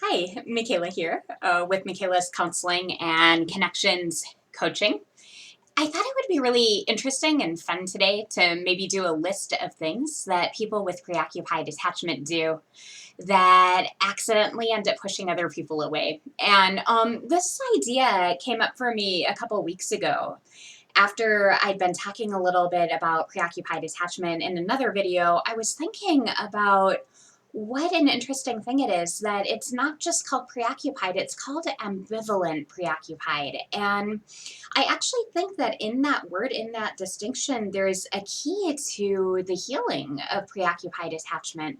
Hi, Michaela here with Michaela's Counseling and Connections Coaching. I thought it would be really interesting and fun today to maybe do a list of things that people with preoccupied attachment do that accidentally end up pushing other people away. And this idea came up for me a couple weeks ago after I'd been talking a little bit about preoccupied attachment in another video. I was thinking about what an interesting thing it is that it's not just called preoccupied, it's called ambivalent preoccupied. And I actually think that in that word, in that distinction, there's a key to the healing of preoccupied attachment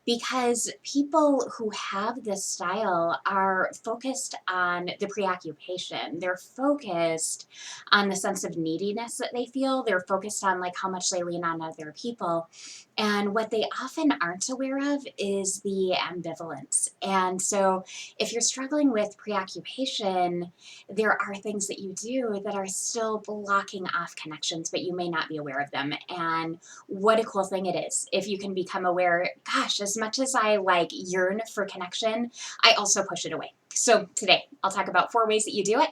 because people who have this style are focused on the preoccupation. They're focused on the sense of neediness that they feel. They're focused on like how much they lean on other people. And what they often aren't aware of is the ambivalence. And so if you're struggling with preoccupation, there are things that you do that are still blocking off connections, but you may not be aware of them. And what a cool thing it is if you can become aware, gosh, as much as I like yearn for connection, I also push it away. So today I'll talk about 4 ways that you do it.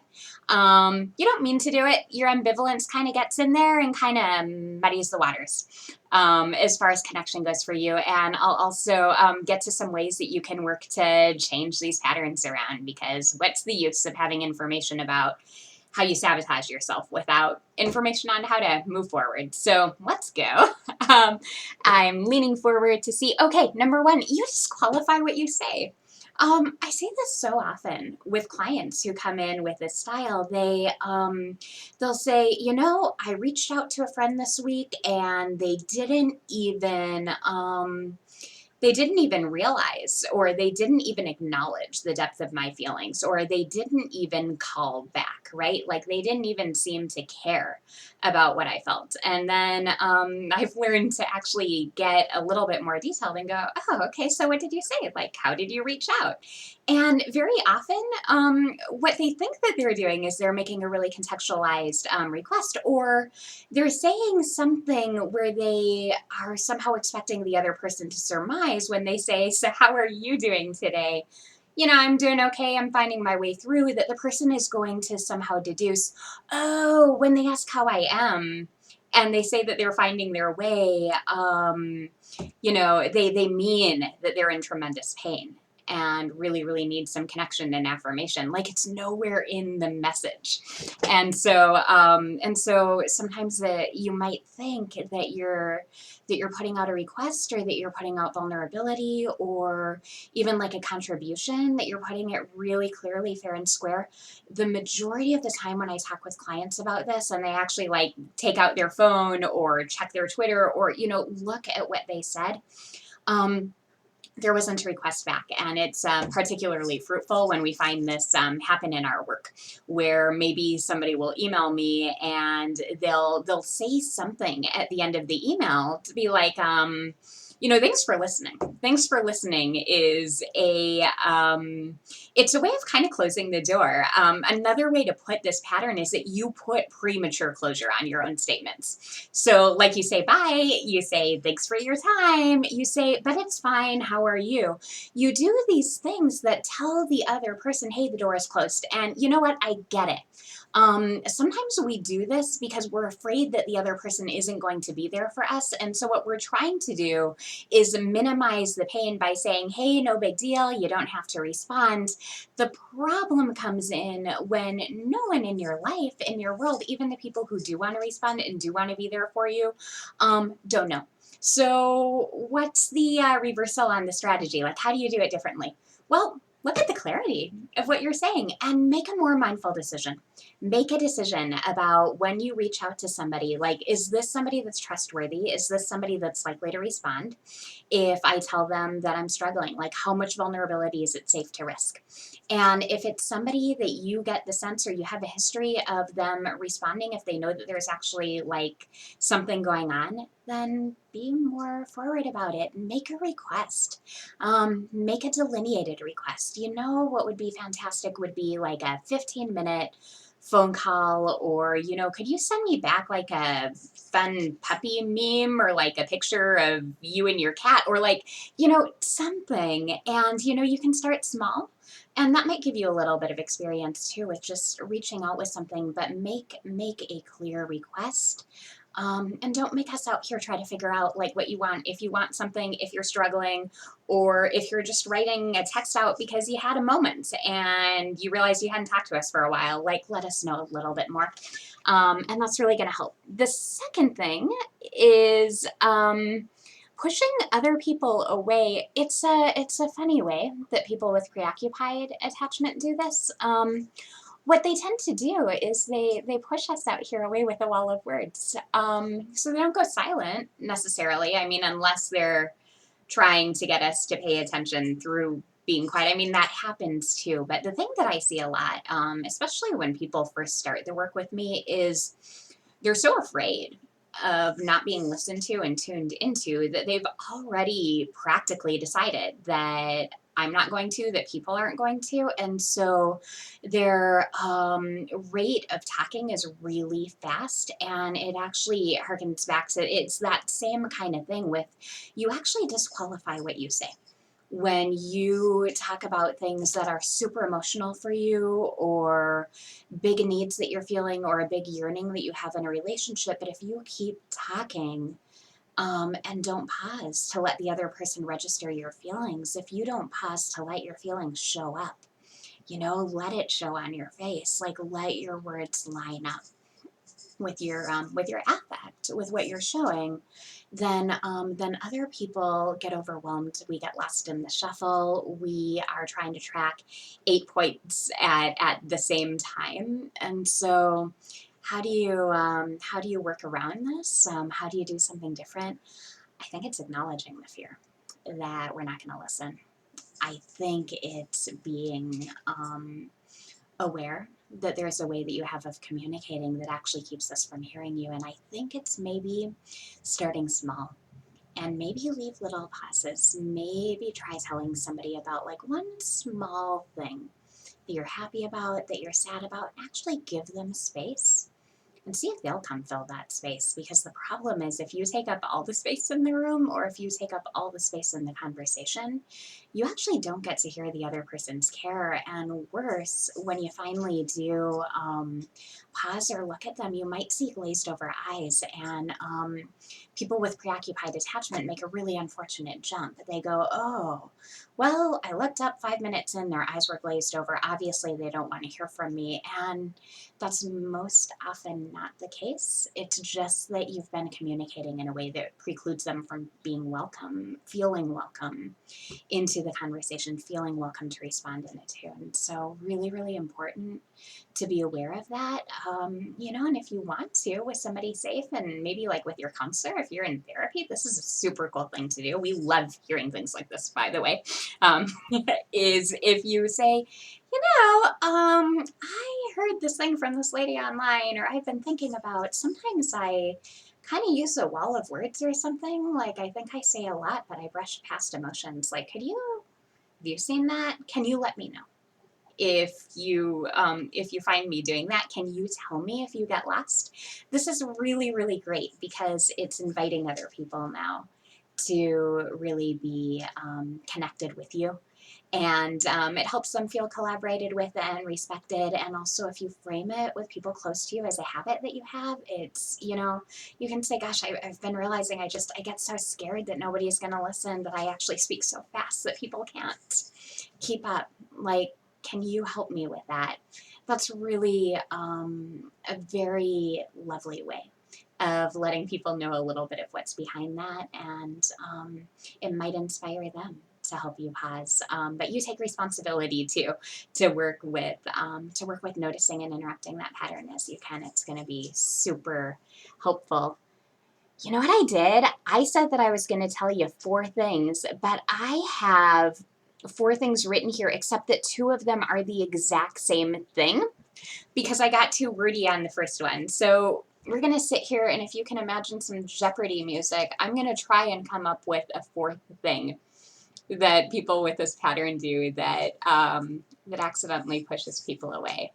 You don't mean to do it. Your ambivalence kind of gets in there and kind of muddies the waters as far as connection goes for you. And I'll also get to some ways that you can work to change these patterns around, because what's the use of having information about how you sabotage yourself without information on how to move forward? So let's go. I'm leaning forward to see, okay, number 1, you disqualify what you say. I see this so often with clients who come in with this style. They'll say, I reached out to a friend this week and they didn't even realize, or they didn't even acknowledge the depth of my feelings, or they didn't even call back, right? Like they didn't even seem to care about what I felt. And then I've learned to actually get a little bit more detailed and go, oh, okay, so what did you say? Like, how did you reach out? And very often, what they think that they're doing is they're making a really contextualized request, or they're saying something where they are somehow expecting the other person to surmise when they say, so how are you doing today? I'm doing okay, I'm finding my way through, that the person is going to somehow deduce, oh, when they ask how I am, and they say that they're finding their way, they mean that they're in tremendous pain and really, really need some connection and affirmation. Like it's nowhere in the message. And so sometimes that you might think that you're putting out a request, or that you're putting out vulnerability, or even like a contribution, that you're putting it really clearly fair and square. The majority of the time when I talk with clients about this, and they actually like take out their phone or check their Twitter, or look at what they said, there wasn't a request back. And it's particularly fruitful when we find this happen in our work, where maybe somebody will email me and they'll say something at the end of the email to be like, thanks for listening. Thanks for listening is it's a way of kind of closing the door. Another way to put this pattern is that you put premature closure on your own statements. So like you say bye, you say thanks for your time, you say, but it's fine, how are you? You do these things that tell the other person, hey, the door is closed. And you know what? I get it. Sometimes we do this because we're afraid that the other person isn't going to be there for us. And so what we're trying to do is minimize the pain by saying, hey, no big deal, you don't have to respond. The problem comes in when no one in your life, in your world, even the people who do want to respond and do want to be there for you, don't know. So what's the reversal on the strategy? Like, how do you do it differently? Well, look at the clarity of what you're saying and make a more mindful decision. Make a decision about when you reach out to somebody. Like, is this somebody that's trustworthy? Is this somebody that's likely to respond? If I tell them that I'm struggling, like how much vulnerability is it safe to risk? And if it's somebody that you get the sense, or you have a history of them responding, if they know that there's actually like something going on, then be more forward about it. Make a request. Make a delineated request. What would be fantastic would be like a 15-minute phone call, or, could you send me back like a fun puppy meme, or like a picture of you and your cat, or like, something. And, you can start small. And that might give you a little bit of experience too with just reaching out with something, but make a clear request. And don't make us out here try to figure out like what you want. If you want something, if you're struggling, or if you're just writing a text out because you had a moment and you realized you hadn't talked to us for a while, like let us know a little bit more. And that's really going to help. The second thing is pushing other people away. It's a funny way that people with preoccupied attachment do this. What they tend to do is they push us out here away with a wall of words. So they don't go silent necessarily. I mean, unless they're trying to get us to pay attention through being quiet. I mean, that happens too. But the thing that I see a lot, especially when people first start the work with me, is they're so afraid of not being listened to and tuned into that they've already practically decided that I'm not going to, that people aren't going to. And so their rate of talking is really fast. And it actually harkens back to, it's that same kind of thing with, you actually disqualify what you say. When you talk about things that are super emotional for you, or big needs that you're feeling, or a big yearning that you have in a relationship, but if you keep talking and don't pause to let the other person register your feelings, if you don't pause to let your feelings show up, let it show on your face, like let your words line up with your affect, with what you're showing, then other people get overwhelmed. We get lost in the shuffle. We are trying to track 8 points at the same time, and so how do you work around this? How do you do something different? I think it's acknowledging the fear that we're not going to listen. I think it's being aware that there's a way that you have of communicating that actually keeps us from hearing you. And I think it's maybe starting small, and maybe leave little pauses. Maybe try telling somebody about like one small thing that you're happy about, that you're sad about, and actually give them space and see if they'll come fill that space. Because the problem is, if you take up all the space in the room, or if you take up all the space in the conversation, you actually don't get to hear the other person's care. And worse, when you finally do pause or look at them, you might see glazed over eyes. And people with preoccupied attachment make a really unfortunate jump. They go, oh, well, I looked up 5 minutes in, their eyes were glazed over. Obviously, they don't want to hear from me. And that's most often not the case. It's just that you've been communicating in a way that precludes them from being welcome, feeling welcome into the conversation, feeling welcome to respond in it too. And so really, really important to be aware of that. And if you want to, with somebody safe, and maybe like with your counselor, if you're in therapy, this is a super cool thing to do. We love hearing things like this, by the way, is if you say, I heard this thing from this lady online, or I've been thinking about, sometimes I kind of use a wall of words or something. Like, I think I say a lot, but I brush past emotions. Like, have you seen that? Can you let me know? If you find me doing that, can you tell me if you get lost? This is really, really great because it's inviting other people now to really be connected with you. And it helps them feel collaborated with and respected. And also, if you frame it with people close to you as a habit that you have, it's, you can say, gosh, I've been realizing I get so scared that nobody's going to listen, that I actually speak so fast that people can't keep up. Like, can you help me with that? That's really a very lovely way of letting people know a little bit of what's behind that, and it might inspire them to help you pause. But you take responsibility too to work with noticing and interrupting that pattern as you can. It's going to be super helpful. You know what I did? I said that I was going to tell you 4 things, but I have 4 things written here, except that 2 of them are the exact same thing because I got too wordy on the first one. So we're going to sit here, and if you can imagine some Jeopardy music, I'm going to try and come up with a 4th thing that people with this pattern do that accidentally pushes people away.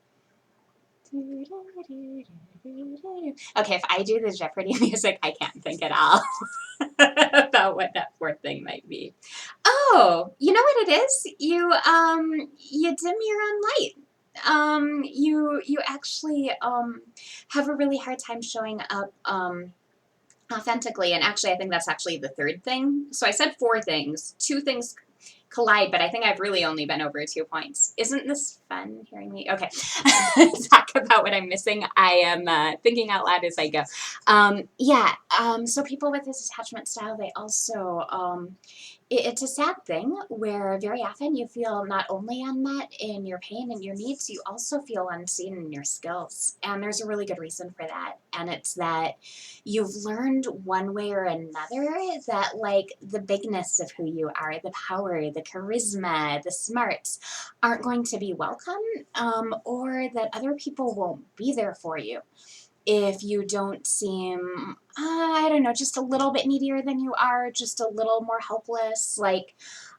Okay, if I do the Jeopardy music, I can't think at all about what that fourth thing might be. Oh, you know what it is? You dim your own light. You actually have a really hard time showing up authentically, and actually I think that's actually the third thing. So I said four things. Two things collide, but I think I've really only been over 2 points. Isn't this fun hearing me? Okay. Talk about what I'm missing. I am thinking out loud as I go. So people with this attachment style, they also, it's a sad thing where very often you feel not only unmet in your pain and your needs, you also feel unseen in your skills. And there's a really good reason for that. And it's that you've learned one way or another that like the bigness of who you are, the power, the charisma, the smarts aren't going to be welcome, or that other people won't be there for you if you don't seem, I don't know, just a little bit needier than you are, just a little more helpless,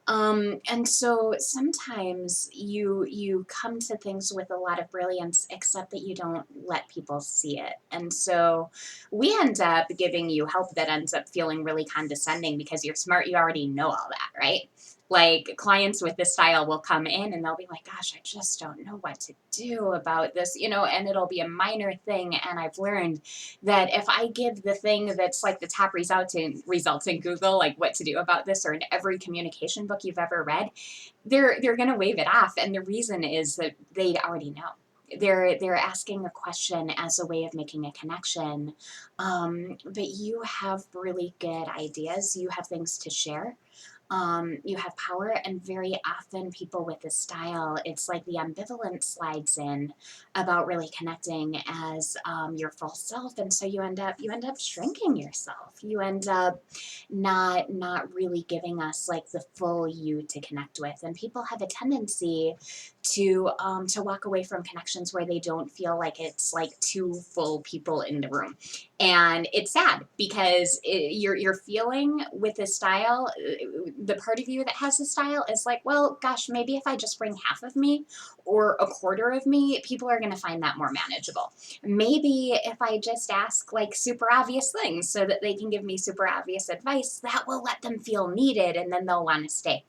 and so sometimes you come to things with a lot of brilliance, except that you don't let people see it. And so we end up giving you help that ends up feeling really condescending because you're smart, you already know all that, right? Like clients with this style will come in and they'll be like, gosh, I just don't know what to do about this, and it'll be a minor thing. And I've learned that if I give the thing that's like the top results in Google, like what to do about this, or in every communication book you've ever read, they're going to wave it off. And the reason is that they already know. They're asking a question as a way of making a connection, but you have really good ideas. You have things to share. You have power, and very often people with this style, it's like the ambivalence slides in about really connecting as your full self, and so you end up shrinking yourself. You end up not really giving us like the full you to connect with, and people have a tendency to walk away from connections where they don't feel like it's like two full people in the room. And it's sad because you're feeling with this style, the part of you that has this style is like, well, gosh, maybe if I just bring half of me or a quarter of me, people are going to find that more manageable. Maybe if I just ask like super obvious things so that they can give me super obvious advice, that will let them feel needed and then they'll want to stay.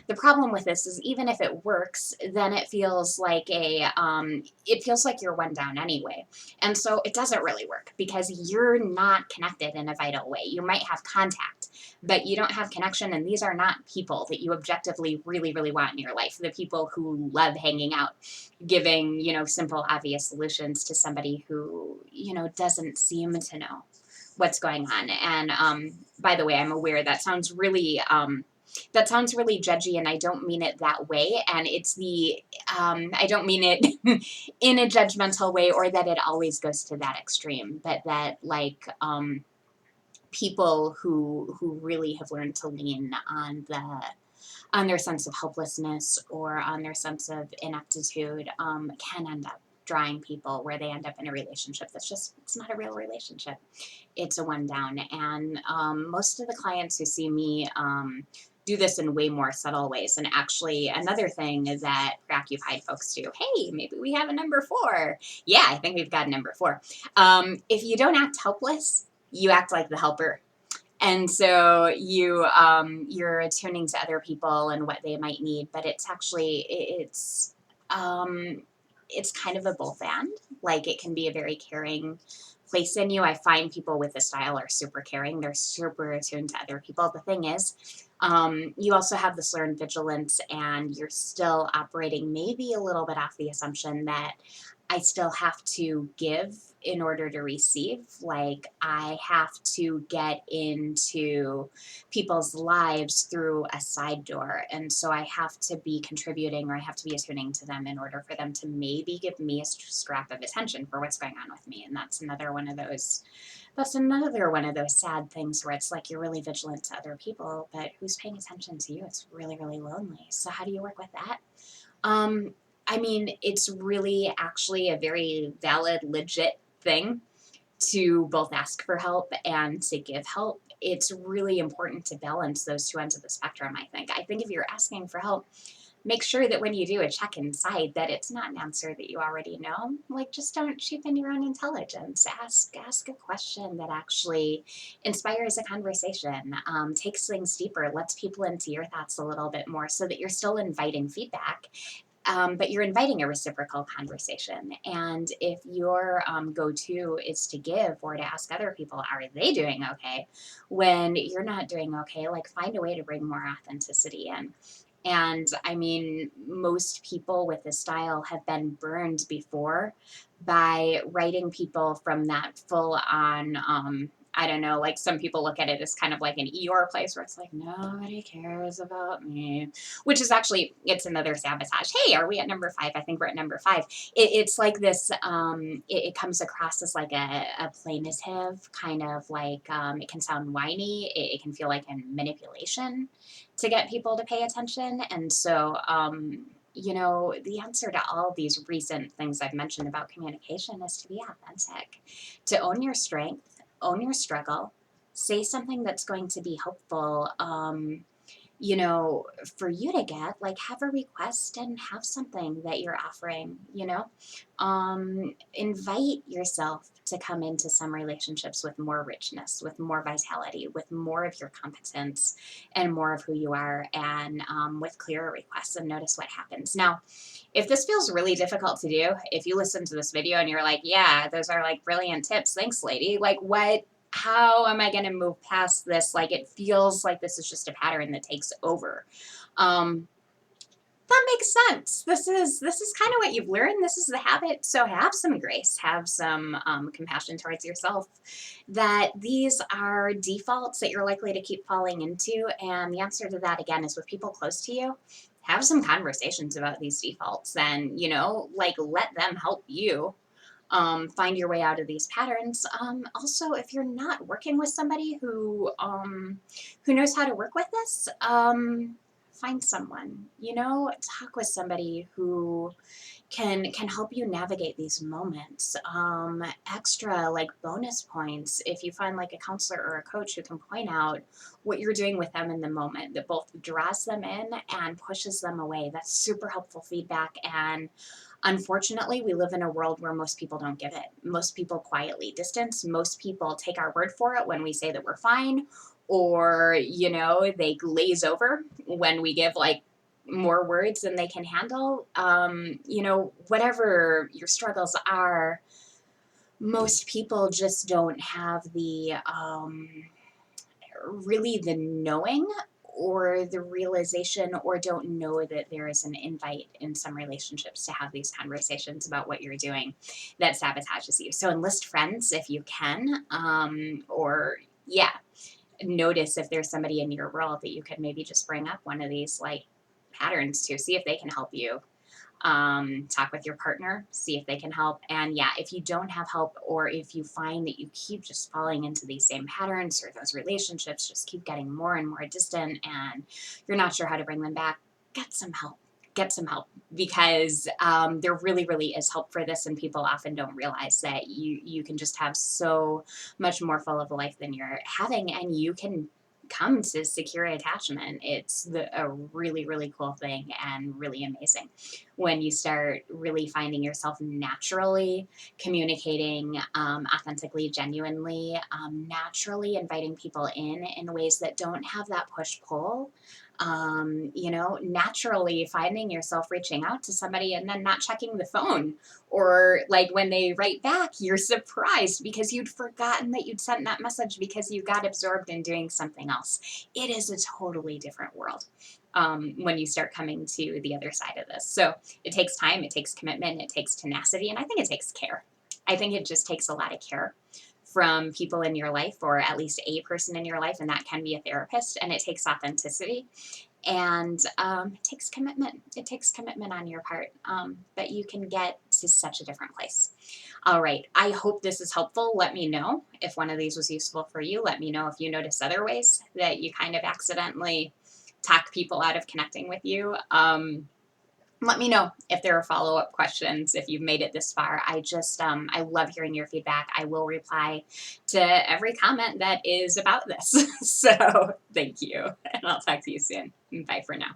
The problem with this is even if it works, then it feels like you're one down anyway. And so it doesn't really work because you're not connected in a vital way. You might have contact, but you don't have connection, and these are not people that you objectively really, really want in your life. The people who love hanging out, giving, simple, obvious solutions to somebody who, doesn't seem to know what's going on. And by the way, I'm aware that sounds really judgy, and I don't mean it that way. And it's I don't mean it in a judgmental way or that it always goes to that extreme, but that people who really have learned to lean on their sense of helplessness or on their sense of ineptitude can end up drawing people where they end up in a relationship it's not a real relationship. It's a one down. And most of the clients who see me do this in way more subtle ways. And actually, another thing is that preoccupied folks do. Hey, maybe we have a number 4. Yeah, I think we've got a number 4. If you don't act helpless, you act like the helper. And so you're attuning to other people and what they might need, but it's actually it's kind of a both and. Like it can be a very caring place in you. I find people with this style are super caring. They're super attuned to other people. The thing is, you also have this learned vigilance, and you're still operating maybe a little bit off the assumption that I still have to give in order to receive. Like I have to get into people's lives through a side door. And so I have to be contributing, or I have to be attuning to them in order for them to maybe give me a scrap of attention for what's going on with me. And that's another one of those sad things where it's like you're really vigilant to other people, but who's paying attention to you? It's really, really lonely. So how do you work with that? It's really actually a very valid, legit thing to both ask for help and to give help. It's really important to balance those two ends of the spectrum, I think. I think if you're asking for help, make sure that when you do a check inside that it's not an answer that you already know. Like, just don't cheapen your own intelligence. Ask a question that actually inspires a conversation, takes things deeper, lets people into your thoughts a little bit more, so that you're still inviting feedback, but you're inviting a reciprocal conversation. And if your go-to is to give or to ask other people, are they doing okay? When you're not doing okay, like, find a way to bring more authenticity in. And I mean, most people with this style have been burned before by writing people from that full on, I don't know, like, some people look at it as kind of like an Eeyore place where it's like, nobody cares about me, which is actually, it's another sabotage. Hey, are we at number 5? I think we're at number 5. It's like this, it comes across as like a plaintive, kind of like, it can sound whiny, it can feel like a manipulation to get people to pay attention. And so, the answer to all these recent things I've mentioned about communication is to be authentic, to own your strength, own your struggle, say something that's going to be helpful. For you to get, like, have a request and have something that you're offering, invite yourself to come into some relationships with more richness, with more vitality, with more of your competence and more of who you are, and with clearer requests, and notice what happens. Now, if this feels really difficult to do, if you listen to this video and you're like, yeah, those are like brilliant tips, thanks, lady, like, how am I going to move past this? Like, it feels like this is just a pattern that takes over. That makes sense. This is kind of what you've learned. This is the habit. So have some grace, have some compassion towards yourself, that these are defaults that you're likely to keep falling into. And the answer to that, again, is with people close to you. Have some conversations about these defaults, and, like, let them help you find your way out of these patterns. Also, if you're not working with somebody who knows how to work with this, find someone. Talk with somebody who can help you navigate these moments. Extra, like, bonus points if you find, like, a counselor or a coach who can point out what you're doing with them in the moment that both draws them in and pushes them away. That's super helpful feedback. And unfortunately, we live in a world where most people don't give it. Most people quietly distance. Most people take our word for it when we say that we're fine, or, they glaze over when we give, like, more words than they can handle. Whatever your struggles are, most people just don't have the really the knowing or the realization, or don't know that there is an invite in some relationships to have these conversations about what you're doing that sabotages you. So enlist friends if you can, or, yeah, notice if there's somebody in your world that you could maybe just bring up one of these, like, patterns to, see if they can help you. Talk with your partner, see if they can help. And yeah, if you don't have help, or if you find that you keep just falling into these same patterns, or those relationships just keep getting more and more distant and you're not sure how to bring them back, get some help. Get some help, because there really, really is help for this, and people often don't realize that you can just have so much more full of a life than you're having, and you can come to secure attachment. It's a really, really cool thing, and really amazing when you start really finding yourself naturally communicating, authentically, genuinely, naturally inviting people in ways that don't have that push-pull. Naturally finding yourself reaching out to somebody and then not checking the phone, or, like, when they write back, you're surprised because you'd forgotten that you'd sent that message because you got absorbed in doing something else. It is a totally different world when you start coming to the other side of this. So it takes time, it takes commitment, it takes tenacity, and I think it takes care. I think it just takes a lot of care from people in your life, or at least a person in your life, and that can be a therapist. And it takes authenticity, and it takes commitment. It takes commitment on your part, but you can get to such a different place. All right, I hope this is helpful. Let me know if one of these was useful for you. Let me know if you notice other ways that you kind of accidentally talk people out of connecting with you. Let me know if there are follow-up questions, if you've made it this far. I love hearing your feedback. I will reply to every comment that is about this. So thank you, and I'll talk to you soon. Bye for now.